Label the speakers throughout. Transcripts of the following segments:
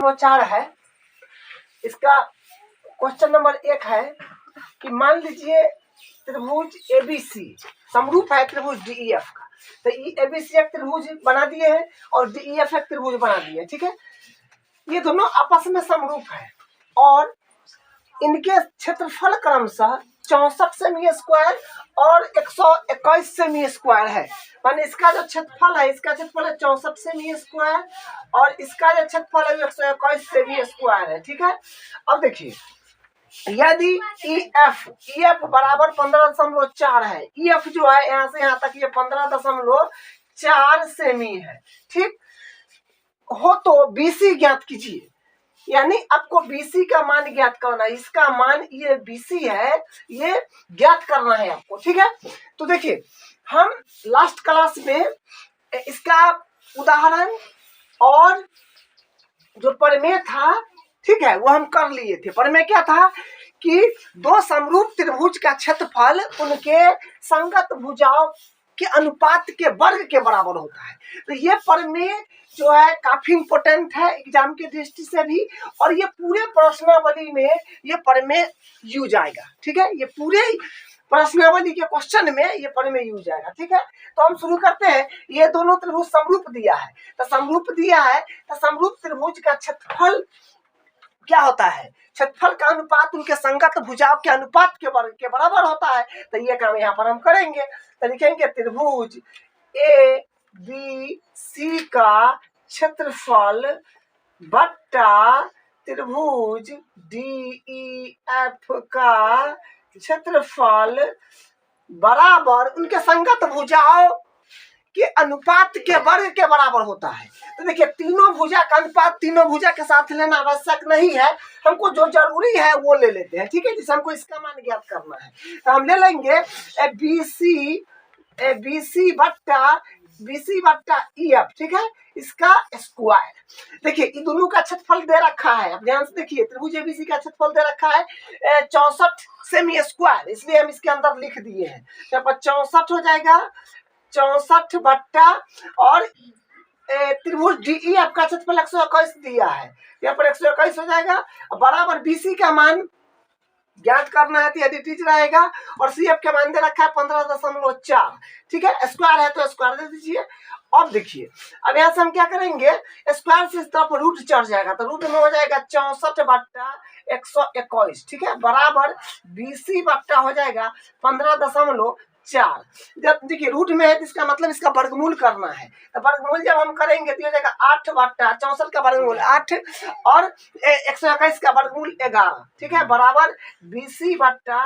Speaker 1: 4 है। इसका question number 1 है कि मान लीजिए त्रिभुज ABC समरूप है त्रिभुज DEF का, तो ABC एक त्रिभुज बना दिए हैं और DEF एक त्रिभुज बना दिए, ठीक है। ये दोनों आपस में समरूप है और इनके क्षेत्रफल क्रमशः 64 सेमी स्क्वायर और 121 सेमी स्क्वायर है। माने इसका जो क्षेत्रफल है, इसका क्षेत्रफल है 64 सेमी स्क्वायर और इसका जो क्षेत्रफल है 121 सेमी स्क्वायर है, ठीक है। अब देखिए, यदि EF बराबर 15.4 है, EF जो है यहाँ से यहाँ तक ये 15.4 सेमी है, ठीक हो, तो BC ज्ञात कीजिए। यानी आपको BC का मान ज्ञात करना है। इसका मान ये BC है, ये ज्ञात करना है आपको, ठीक है। तो देखिए, हम लास्ट क्लास में इसका उदाहरण और जो प्रमेय था, ठीक है, वो हम कर लिए थे। प्रमेय क्या था कि दो समरूप त्रिभुज का क्षेत्रफल उनके संगत भुजाओं के अनुपात के वर्ग के बराबर होता है। तो ये प्रमेय जो है काफी इंपोर्टेंट है एग्जाम के दृष्टि से भी, और ये पूरे प्रश्नावली में ये प्रमेय यूज आएगा, ठीक है। ये पूरे प्रश्नावली के क्वेश्चन में ये प्रमेय यूज आएगा, ठीक है। तो हम शुरू करते हैं। ये दोनों त्रिभुज समरूप दिया है, तो समरूप दिया है तो समरूप त्रिभुज का क्षेत्रफल क्या होता है? क्षेत्रफल का अनुपात उनके संगत भुजाओं के अनुपात के वर्ग के बराबर होता है। तो ये काम यहाँ पर हम करेंगे। तो लिखेंगे त्रिभुज ABC का क्षेत्रफल बट्टा त्रिभुज DEF का क्षेत्रफल बराबर उनके संगत भुजाओं के अनुपात के वर्ग के बराबर होता है। तो देखिए, तीनों भुजा का अनुपात तीनों भुजा के साथ लेना आवश्यक नहीं है, हमको जो जरूरी है वो ले लेते हैं, ठीक है। जैसे हमको इसका मान ज्ञात करना है तो हम ले लेंगे BC बट्टा EF, ठीक है, इसका स्क्वायर। देखिए, इन दोनों का क्षेत्रफल दे रखा है, अब ध्यान से देखिए, त्रिभुज ABC का क्षेत्रफल दे रखा है 64 सेमी स्क्वायर, इसलिए हम इसके अंदर लिख दिए हैं। यहाँ पर 64 हो जाएगा, 64 बट्टा और त्रिभुज DEF का क्षेत्रफल 121 दिया है, यहाँ पर 121 हो जाएगा, बराबर BC का मान ज्ञात करना है तो यदि टीच रहेगा और CF के मान दे रखा है 15.4, ठीक है। स्क्वायर है तो स्क्वायर दे दीजिए। अब देखिए, अब यहाँ से हम क्या करेंगे, स्क्वायर से इस तरफ रूट चढ़ जाएगा, तो रूट में हो जाएगा 64 बट्टा 121, ठीक है, बराबर BC बट्टा हो जाएगा 15.4। जब देखिए रूट में है तो इसका मतलब इसका वर्गमूल करना है, तो वर्गमूल जब हम करेंगे तो हो जाएगा 8 बट्टा 64 का वर्गमूल 8 और 121 का वर्गमूल 11, ठीक है, बराबर BC बट्टा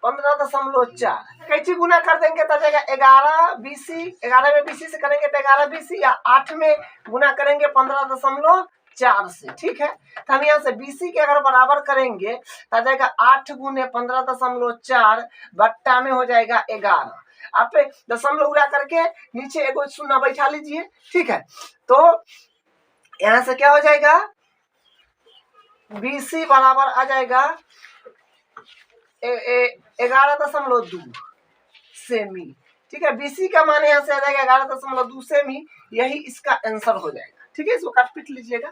Speaker 1: 15.4। कैसे गुना कर देंगे तो जाएगा 11 BC, 11 में BC से करेंगे तो 11 BC, या 8 में गुना करेंगे 15.4 से, ठीक है। तो हम यहाँ से BC के अगर बराबर करेंगे तो जाएगा 8 गुने 15.4 बट्टा में हो जाएगा 11। आप दशमलव उड़ा करके नीचे एगो शून्य बैठा लीजिए, ठीक है। तो यहाँ से क्या हो जाएगा, BC बराबर आ जाएगा 11.2 सेमी, ठीक है। BC का मान यहाँ से आ जाएगा 11.2 सेमी, यही इसका आंसर हो जाएगा, ठीक है। इसको काट पीट लीजिएगा।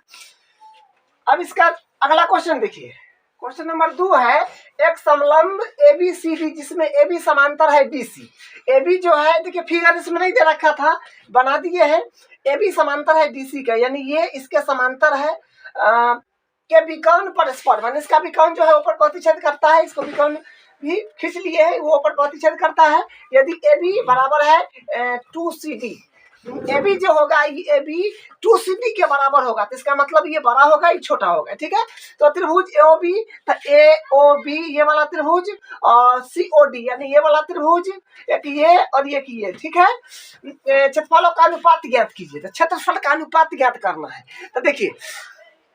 Speaker 1: अब इसका अगला क्वेश्चन देखिए, क्वेश्चन नंबर 2 है, एक समलंब ABCD जिसमें AB समांतर है BC। AB जो है, देखिए फिगर इसमें नहीं दे रखा था, बना दिए हैं। AB समांतर है BC का, यानी ये इसके समांतर है के विकर्ण परस्पर, माने इसका विकर्ण जो है ऊपर प्रतिच्छेद करता है, इसको विकर्ण भी खींच लिए है, वो ऊपर प्रतिच्छेद करता है। यदि AB बराबर है 2CD, AB जो होगा ये AB 2CD के बराबर होगा, तो इसका मतलब ये बड़ा होगा, ये छोटा होगा, ठीक है। तो त्रिभुज AOB, तो AOB ये वाला त्रिभुज और COD यानी ये वाला त्रिभुज, एक ये और एक ये, ठीक है। क्षेत्रफलों का अनुपात ज्ञात कीजिए, तो क्षेत्रफल का अनुपात ज्ञात करना है। तो देखिए,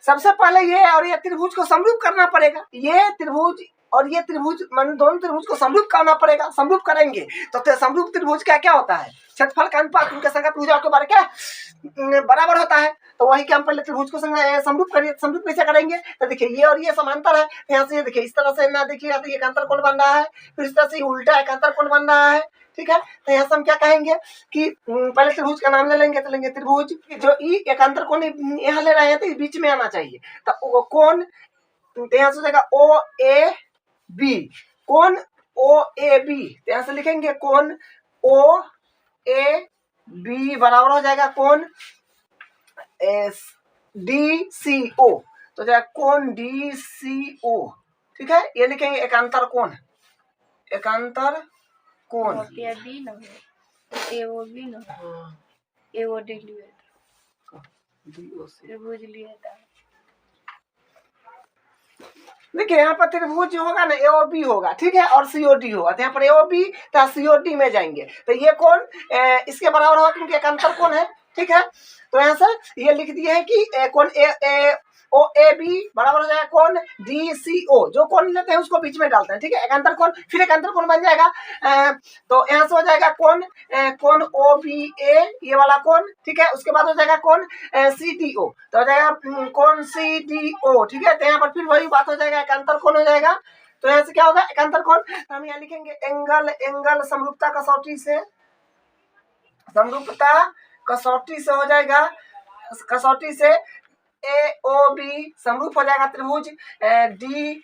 Speaker 1: सबसे पहले ये और ये त्रिभुज को समरूप करना पड़ेगा, ये त्रिभुज और ये त्रिभुज, मान दोनों त्रिभुज को समरूप करना पड़ेगा। समरूप करेंगे तो समरूप त्रिभुज का क्या होता है, क्षेत्रफल का अनुपात उनके संगत भुजाओं के बराबर होता है। तो वही क्या, हम पहले त्रिभुज को समरूप करिए। समरूप कैसे करेंगे, तो देखिए ये और ये समांतर है, यहाँ से ये देखिए इस तरह से ना, देखिए यहाँ से एक अंतर कोण बन रहा है, फिर इस तरह से उल्टा एक अंतर कोण बन रहा है, ठीक है। तो यहाँ से हम क्या कहेंगे कि पहले त्रिभुज का नाम ले लेंगे, तो लेंगे त्रिभुज जो ई एकांतर कोण यहाँ ले रहे हैं तो बीच में आना चाहिए। तो कोण तो यहाँ से हो जाएगा ओ ए बी, कोण ओ ए बी, तो यहाँ से लिखेंगे कोण ओ ए बी बराबर हो जाएगा कोण डी सी ओ, तो जाएगा कोण डी सी ओ, ठीक है। ये लिखेंगे एकांतर कोण, एकांतर कोण
Speaker 2: बी ना ए ओ बी ना ए ओ डी लिया त्रिभुज लिया था।
Speaker 1: देखिए यहाँ पर त्रिभुज होगा ना एओबी होगा, ठीक है, और सीओडी होगा, तो यहाँ पर एओबी तो सीओडी में जाएंगे, तो ये कौन इसके बराबर होगा क्योंकि एकांतर कौन है, ठीक है। तो यहाँ से ये लिख दिए हैं कि कौन ओ ए बी बराबर हो जाएगा कौन डी सी ओ, जो कौन लेते हैं उसको बीच में डालते हैं, ठीक है, एकांतर कौन, फिर एकांतर कौन बन जाएगा। तो यहाँ से हो जाएगा कौन ओ बी ए, ये वाला कौन, ठीक है, उसके बाद हो जाएगा कौन सी डी ओ, तो हो जाएगा कौन सी डी ओ, ठीक है। तो यहाँ पर फिर वही बात हो जाएगा, एकांतर कौन हो जाएगा। तो यहाँ से क्या होगा एकांतर कौन, तो हम यहाँ लिखेंगे एंगल समरूपता कसौटी से, समरूपता कसौटी से हो जाएगा, कसौटी से ए ओ बी समरूप हो जाएगा त्रिभुज डी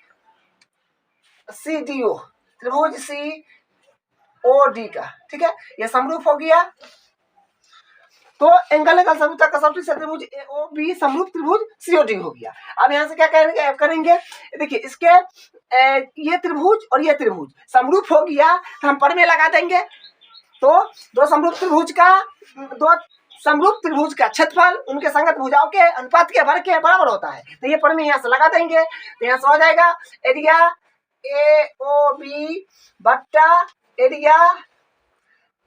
Speaker 1: सी डी ओ, त्रिभुज सी ओ डी का, ठीक है, ये समरूप हो गया। तो एंगल समरूपता कसौटी से त्रिभुज ए ओ बी समरूप त्रिभुज सी ओ डी हो गया। अब यहाँ से क्या करेंगे, देखिए इसके ये त्रिभुज और ये त्रिभुज समरूप हो गया, तो हम पर में लगा देंगे। तो दो समरूप त्रिभुज का, दो समरूप त्रिभुज का क्षेत्रफल उनके संगत भुजाओं के अनुपात के वर्ग के बराबर होता है, तो ये पर में यहाँ से लगा देंगे, तो यहाँ से हो जाएगा एरिया ए ओ बी बट्टा एरिया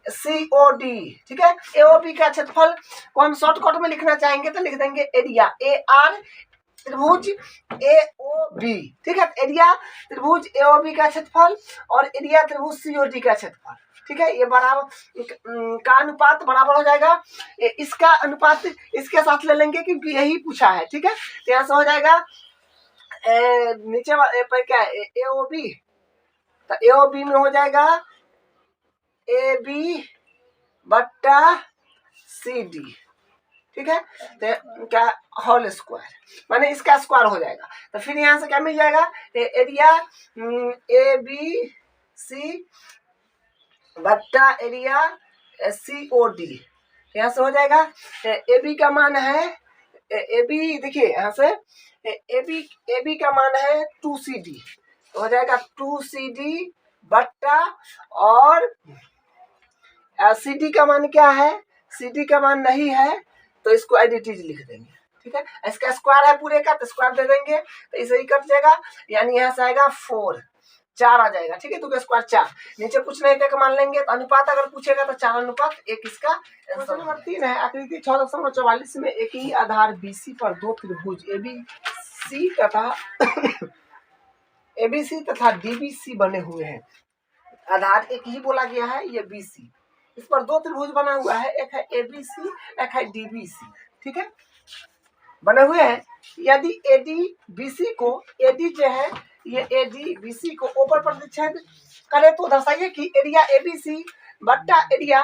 Speaker 1: सी ओ डी, ठीक है। ए ओ बी का क्षेत्रफल को हम शॉर्टकट में लिखना चाहेंगे तो लिख देंगे एरिया ए आर त्रिभुज ए ओ बी, ठीक है, एरिया त्रिभुज ए ओ बी का क्षेत्रफल और एरिया त्रिभुज सी ओ डी का क्षेत्रफल, ठीक है, ये बराबर का अनुपात बराबर हो जाएगा, इसका अनुपात इसके साथ ले लेंगे क्योंकि यही पूछा है, ठीक है। तो यहाँ से हो जाएगा नीचे पर क्या है ए ओ बी, तो ए ओ बी में हो जाएगा ए बी बट्टा सी डी, ठीक है, तो क्या होल स्क्वायर माने इसका स्क्वायर हो जाएगा। तो फिर यहाँ से क्या मिल जाएगा एरिया ए बी सी बट्टा एरिया सी ओ डी, यहाँ से हो जाएगा ए बी का मान है ए बी, देखिए यहाँ से ए बी का मान है 2CD, तो हो जाएगा 2CD बट्टा और सी डी का मान क्या है, सी डी का मान नहीं है तो इसको एडिटिव लिख देंगे, ठीक है, इसका स्क्वायर है पूरे का तो स्क्वायर दे देंगे, तो इसे ही कट जाएगा, यानी यहाँ से आएगा 4 आ जाएगा, ठीक है, तो स्क्वायर 4, नीचे कुछ नहीं थे मान लेंगे। तो अनुपात अगर पूछेगा तो 4:1 इसका आंसर नंबर 3 है। आकृति 6.44 में एक ही आधार BC पर दो त्रिभुज ABC तथा DBC बने हुए हैं। आधार एक ही बोला गया है, ये BC, इस पर दो त्रिभुज बना हुआ है, एक है ABC एक है DBC, ठीक है, बने हुए हैं। यदि ADBC को AD जो है ये ADBC को ऊपर प्रतिच्छेद करे तो दर्शाइए कि एरिया ABC बट्टा एरिया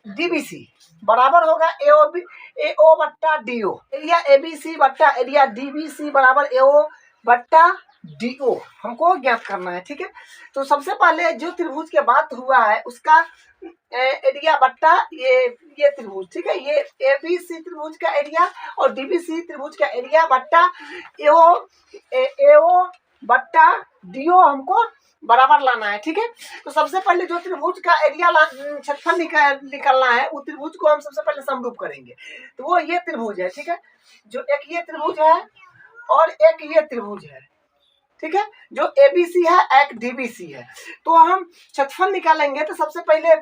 Speaker 1: DBC बराबर होगा AO बट्टा DO। एरिया ABC बट्टा एरिया DBC बराबर AO बट्टा DO हमको ज्ञात करना है, ठीक है। तो सबसे पहले जो त्रिभुज के बात हुआ है उसका एरिया बट्टा ये त्रिभुज, ठीक है, ये ABC त्रिभुज का एरिया और DBC त्रिभुज का एरिया बट्टा AO बट्टा DO हमको बराबर लाना है, ठीक है। तो सबसे पहले जो त्रिभुज का एरिया क्षेत्रफल निकालना है वो त्रिभुज को हम सबसे पहले समरूप करेंगे, तो वो ये त्रिभुज है, ठीक है, जो एक ये त्रिभुज है और एक ये त्रिभुज है, ठीक है, जो ABC है एक DBC है। तो हम क्षेत्रफल निकालेंगे तो सबसे पहले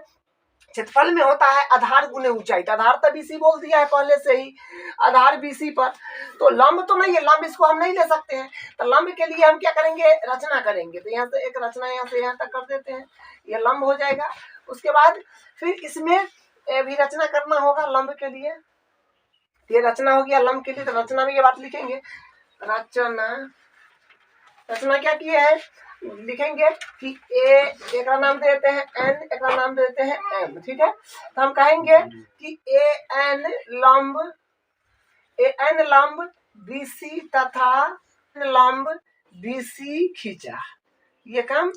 Speaker 1: क्षेत्रफल में होता है आधार गुने ऊंचाई, तो आधार तो BC बोल दिया है पहले से ही, आधार BC पर, तो लंब तो नहीं है, लंब इसको हम नहीं ले सकते हैं, तो लंब के लिए हम क्या करेंगे रचना करेंगे, तो यहाँ से एक रचना यहाँ से यहाँ तक कर देते हैं, ये लंब हो जाएगा। उसके बाद फिर इसमें भी रचना करना होगा लंब के लिए, ये रचना हो गया लंब के लिए, तो रचना में ये बात लिखेंगे, रचना क्या किए है लिखेंगे कि ए का नाम देते हैं एन, एक का नाम देते हैं एम, ठीक है। तो हम कहेंगे कि ए एन लंब बीसी तथा लंब बीसी खींचा। ये काम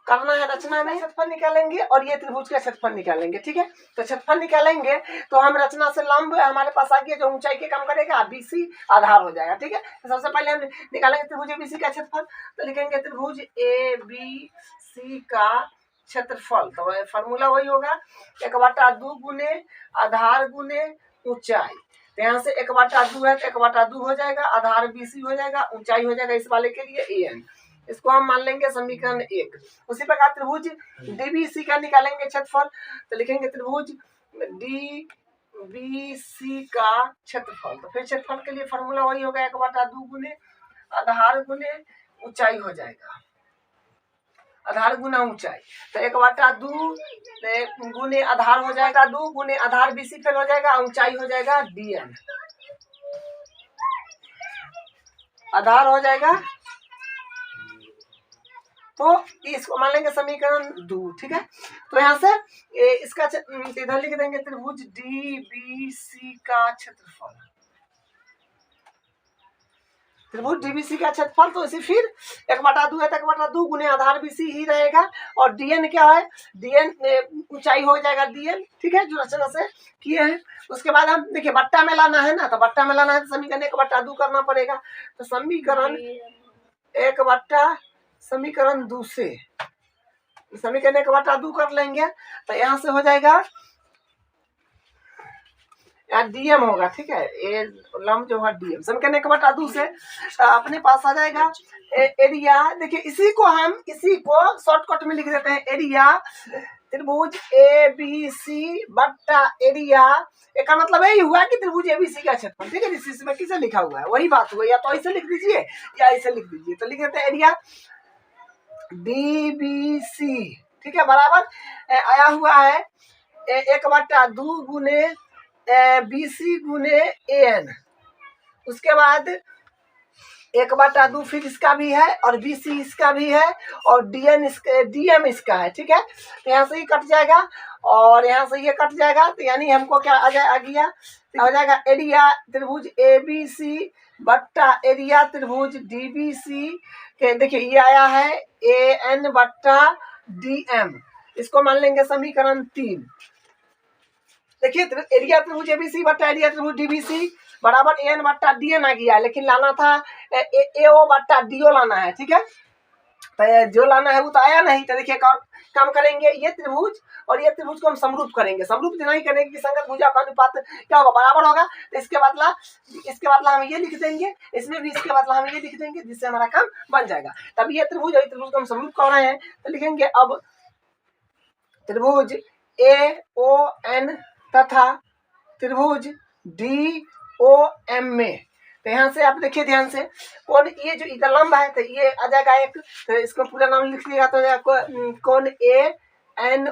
Speaker 1: करना है रचना में। क्षेत्रफल निकालेंगे और ये त्रिभुज का क्षेत्रफल निकालेंगे, ठीक है। तो क्षेत्रफल निकालेंगे तो हम रचना से लंब हमारे पास आ गया जो ऊंचाई के काम करेगा, बीसी आधार हो जाएगा, ठीक है। तो सबसे पहले हम निकालेंगे त्रिभुज एबीसी का क्षेत्रफल। तो लिखेंगे त्रिभुज ए बी सी का क्षेत्रफल। तो फॉर्मूला वही होगा 1/2 गुने आधार गुने ऊंचाई। तो यहाँ से 1/2 है तो 1/2 हो जाएगा, आधार बीसी हो जाएगा, ऊंचाई हो जाएगा इस वाले के लिए एन। इसको हम मान लेंगे समीकरण 1। उसी प्रकार त्रिभुज डीबीसी का निकालेंगे क्षेत्रफल। तो लिखेंगे त्रिभुज डीबीसी का क्षेत्रफल। तो फिर क्षेत्रफल के लिए फॉर्मूला वही होगा 1/2 गुने आधार गुने ऊंचाई हो जाएगा, आधार गुना ऊंचाई। तो 1/2 गुने आधार हो जाएगा 2 गुने आधार बीसी फिर हो जाएगा, ऊंचाई हो जाएगा डीएन, आधार हो जाएगा। तो इसको मान लेंगे समीकरण 2, ठीक है। तो यहाँ से इसका इधर लिख देंगे त्रिभुज डीबीसी का क्षेत्रफल, त्रिभुज डीबीसी का क्षेत्रफल। तो इसी फिर 1/2 है तो 1/2 गुने आधार बीसी ही रहेगा, और डीएन क्या है, डीएन ऊंचाई हो जाएगा डीएन, ठीक है, जो रचना से किए हैं। उसके बाद हम देखिए बट्टा में लाना है ना, तो बट्टा में लाना है तो समीकरण 1/2 करना पड़ेगा। तो समीकरण 1/2 से समीकरण 1/2 कर लेंगे। तो यहाँ से हो जाएगा डीएम होगा, ठीक है, ए लंब जो है डीएम। समीकरण 1/2 से अपने पास आ जाएगा एरिया। देखिए इसी को शॉर्टकट में लिख देते हैं, एरिया त्रिभुज ए बी सी बट्टा एरिया। इसका मतलब यही हुआ कि त्रिभुज एबीसी का क्षेत्रफल, ठीक है। इसमें किसे लिखा हुआ है वही बात हुआ, या तो ऐसे लिख दीजिए या ऐसे लिख दीजिए। तो लिख देते हैं एरिया डीबीसी, ठीक है, बराबर आया हुआ है 1/2 गुने बीसी गुने एन। उसके बाद 1/2 फिर इसका भी है और बीसी इसका भी है और डीएम इसका है, ठीक है। तो यहाँ से ही कट जाएगा और यहाँ से ये कट जाएगा, तो यानी हमको क्या आ गया हो जाएगा एरिया त्रिभुज एबीसी बट्टा एरिया त्रिभुज डीबीसी के। देखिए ये आया है एन बट्टा डीएम, इसको मान लेंगे समीकरण 3। देखिए एरिया त्रिभुज एबीसी बट्टा एरिया त्रिभुज डीबीसी बराबर एन बट्टा डीएन आ गया, लेकिन लाना था एओ बट्टा डीओ लाना है, ठीक है। तो जो लाना है वो तो आया नहीं। तो देखिए काम करेंगे, ये त्रिभुज और ये त्रिभुज को हम समरूप करेंगे। समरूप नहीं करेंगे कि संगत भुजा का अनुपात क्या होगा, बराबर होगा। तो इसके बदला हम ये लिख देंगे, इसमें भी इसके बदला हम ये लिख देंगे, जिससे हमारा काम बन जाएगा। तब ये त्रिभुज और त्रिभुज को हम समरूप कर रहे हैं। तो लिखेंगे अब त्रिभुज ए ओ एन तथा त्रिभुज डी ओ एम में। तो यहाँ से आप देखिए ध्यान से, कौन ये जो इधर लंब है तो ये आ जाएगा एक, तो इसको पूरा नाम लिख लिएगा तो कौन ए एन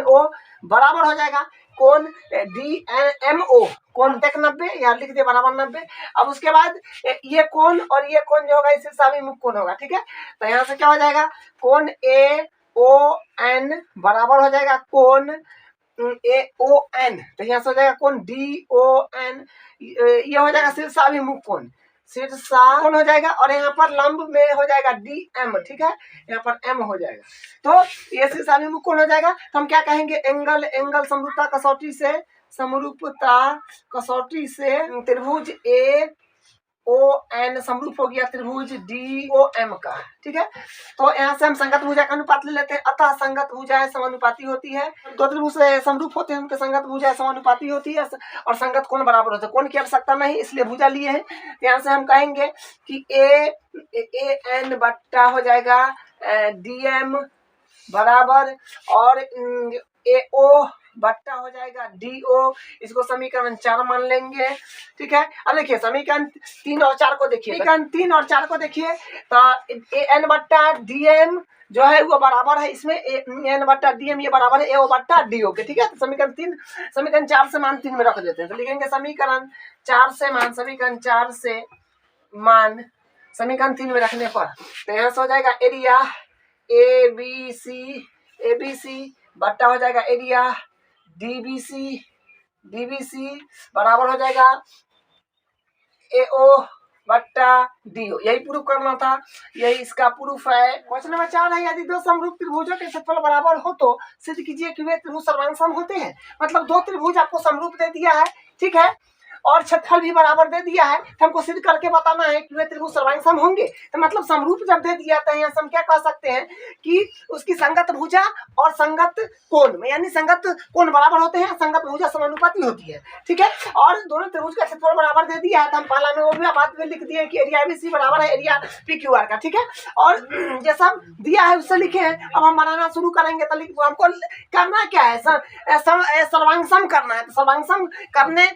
Speaker 1: ओ बराबर हो जाएगा कौन डी एम ओ, कौन देख 90 यहाँ लिख दिया बराबर 90। अब उसके बाद ये कौन और ये कौन जो होगा इससे साभिमुख कौन होगा, ठीक है। तो यहाँ से क्या हो जाएगा कौन ए ओ एन बराबर हो जाएगा कौन ए ओ एन। तो यहाँ से हो जाएगा कौन डी ओ एन, ये हो जाएगा शीर्षाभिमुख कोण, शीर्षा कोण हो जाएगा। और यहाँ पर लंब में हो जाएगा डी एम, ठीक है, यहाँ पर एम हो जाएगा। तो ये शीर्षाभिमुख कोण हो जाएगा। तो हम क्या कहेंगे एंगल समरूपता कसौटी से त्रिभुज ए ओ एन समरूप हो गया त्रिभुज डी ओ एम का, ठीक है। तो यहाँ से हम संगत भुजा का अनुपात ले लेते हैं। अतः संगत भुजाएं समानुपाती होती है, दो त्रिभुज समरूप होते हैं उनके संगत भुजाएं समानुपाती होती है और संगत कोण बराबर होते हैं। कोण की आवश्यकता नहीं इसलिए भुजा लिए हैं। यहाँ से हम कहेंगे कि ए एन बट्टा हो जाएगा डी एम बराबर और ए ओ बट्टा हो जाएगा डी ओ। इसको समीकरण 4 मान लेंगे, ठीक है। अब देखिए समीकरण 3 और 4 को देखिए, समीकरण 3 और 4 को देखिए। तो ए एन बट्टा डी एम जो है वो बराबर है इसमें एन बट्टा डी एम, ये बराबर है ए ओ बट्टा डी ओ के, ठीक है। तो समीकरण 4 से मान 3 में रख देते हैं। तो लिखेंगे समीकरण 4 से मान समीकरण 3 में रखने पर। तो यहाँ से हो जाएगा एरिया ए बी सी बट्टा हो जाएगा एरिया डी बी सी बराबर हो जाएगा AO बट्टा DO। यही प्रूफ करना था, यही इसका प्रूफ है। क्वेश्चन नंबर 4 है, यदि दो समरूप त्रिभुजों के क्षेत्रफल बराबर हो तो सिद्ध कीजिए कि वे त्रिभुज सर्वांगसम होते हैं। मतलब दो त्रिभुज आपको समरूप दे दिया है, ठीक है, और क्षेत्रफल भी बराबर दे दिया है, तो हमको सिद्ध करके बताना है कि वे त्रिभुज सर्वांगसम होंगे। तो मतलब समरूप जब दे दिया तो यहाँ हम क्या कह सकते हैं कि उसकी संगत भुजा और संगत कोण में, यानी संगत कोण बराबर होते हैं, संगत भुजा समानुपाती होती है, ठीक है। और दोनों त्रिभुज का क्षेत्रफल बराबर दे दिया है, तो हम पहला में वो भी बात में लिख दिए कि एरिया ABC बराबर है एरिया PQR का, ठीक है। और जैसा दिया है उससे लिखे हैं। अब हम बनाना शुरू करेंगे तो हमको करना क्या है, सर्वांगसम करना है। तो सर्वांगसम करने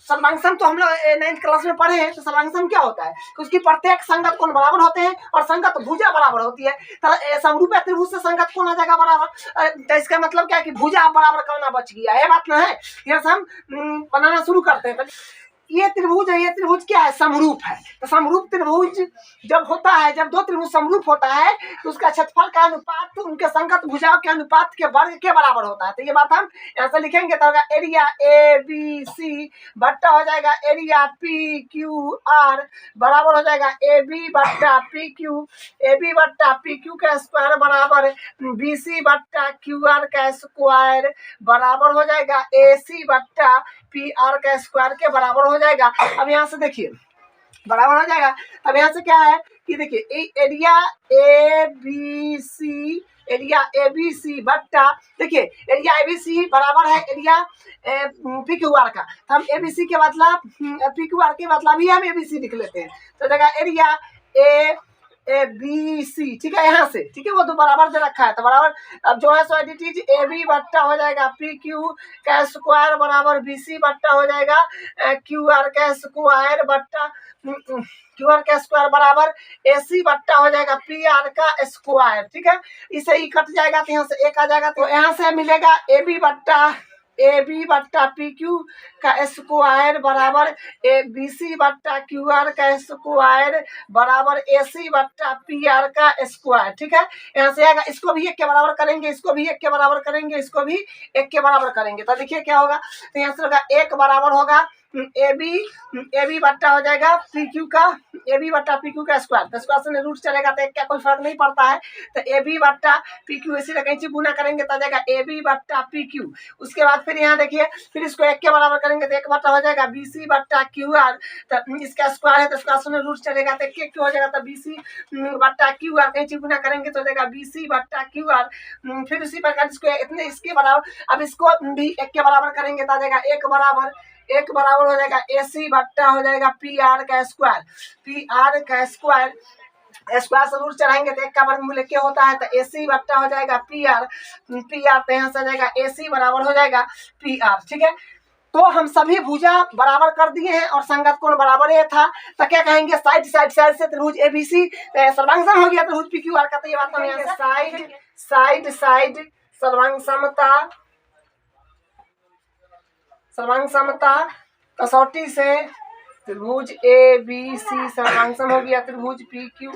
Speaker 1: सर्वांगसम तो हम लोग 9th क्लास में पढ़े हैं। तो सर्वांगसम क्या होता है कि उसकी प्रत्येक संगत कोण बराबर होते हैं और संगत भुजा बराबर होती है। तो समरूप त्रिभुज से संगत कोण आ जाएगा बराबर। तो इसका मतलब क्या है कि भुजा बराबर करना बच गया है, बात ना है। यहाँ से हम बनाना शुरू करते हैं। ये त्रिभुज है, ये त्रिभुज क्या है, समरूप है। तो समरूप त्रिभुज जब होता है, जब दो त्रिभुज समरूप होता है तो उसका क्षेत्रफल का अनुपात उनके संगत भुजाओं के अनुपात के वर्ग के बराबर होता है। तो ये बात हम यहाँ से लिखेंगे तो होगा एरिया ABC बट्टा हो जाएगा एरिया PQR बराबर हो जाएगा AB बट्टा PQ का स्क्वायर बराबर BC बट्टा QR का स्क्वायर बराबर हो जाएगा AC बट्टा PR का स्क्वायर के बराबर हो जाएगा। अब यहाँ से देखिए बराबर हो जाएगा। अब यहाँ से क्या है कि देखिए एरिया ABC बट्टा, देखिए एरिया ABC बराबर है एरिया PQR का। तो हम ABC के मतलब PQR के मतलब ही हम ABC लिख लेते हैं। तो जगह एरिया ABC, ठीक है, यहाँ से, ठीक है, वो तो बराबर दे रखा है। तो बराबर अब जो है सो एडिटीज AB बट्टा हो जाएगा PQ का स्क्वायर बराबर BC बट्टा हो जाएगा QR का स्क्वायर बट्टा QR का स्क्वायर बराबर AC बट्टा हो जाएगा PR का स्क्वायर, ठीक है। इसे ही कट जाएगा तो यहाँ से एक आ जाएगा। तो यहाँ से मिलेगा AB बट्टा PQ का स्क्वायर बराबर BC बट्टा QR का स्क्वायर बराबर AC बट्टा PR का स्क्वायर, ठीक है। यहाँ से आएगा, इसको भी 1 के बराबर करेंगे, इसको भी 1 के बराबर करेंगे, इसको भी 1 के बराबर करेंगे। तो देखिए क्या होगा, तो यहाँ से होगा 1 बराबर होगा AB बट्टा हो जाएगा PQ का, AB बट्टा PQ का स्क्वायर। तो स्क्वायर से रूट चलेगा तो क्या कोई फर्क नहीं पड़ता है। तो AB बट्टा PQ इसी तरह कहीं गुना करेंगे तो आ जाएगा AB बट्टा PQ। उसके बाद फिर यहाँ देखिए, फिर इसको 1 के बराबर करेंगे तो 1 बट्टा हो जाएगा BC बट्टा QR। तो इसका स्क्वायर है तो स्क्वायर से रूट चलेगा तो 1 हो जाएगा। तो BC बट्टा QR कहीं गुना करेंगे तो हो जाएगा BC बट्टा QR। फिर उसी प्रकार इसको इतने इसके बराबर, अब इसको भी 1 के बराबर करेंगे तो आ जाएगा 1 बराबर हो जाएगा AC बट्टा हो जाएगा PR का स्क्वायर। स्क्वायर से रूट चढ़ाएंगे तो 1 का वर्गमूल क्या होता है, तो AC बट्टा हो जाएगा PR। तो यहाँ से आ जाएगा AC बराबर हो जाएगा PR, ठीक है। तो हम सभी भुजा बराबर कर दिए हैं और संगत कोण बराबर ये था। तो क्या कहेंगे, साइड से त्रिभुज ABC सर्वांगसम हो गया त्रिभुज PQR का। तो ये बात हम यहाँ साइड सर्वांगसमता कसौटी से त्रिभुज ABC सर्वांगसम हो गया त्रिभुज PQ।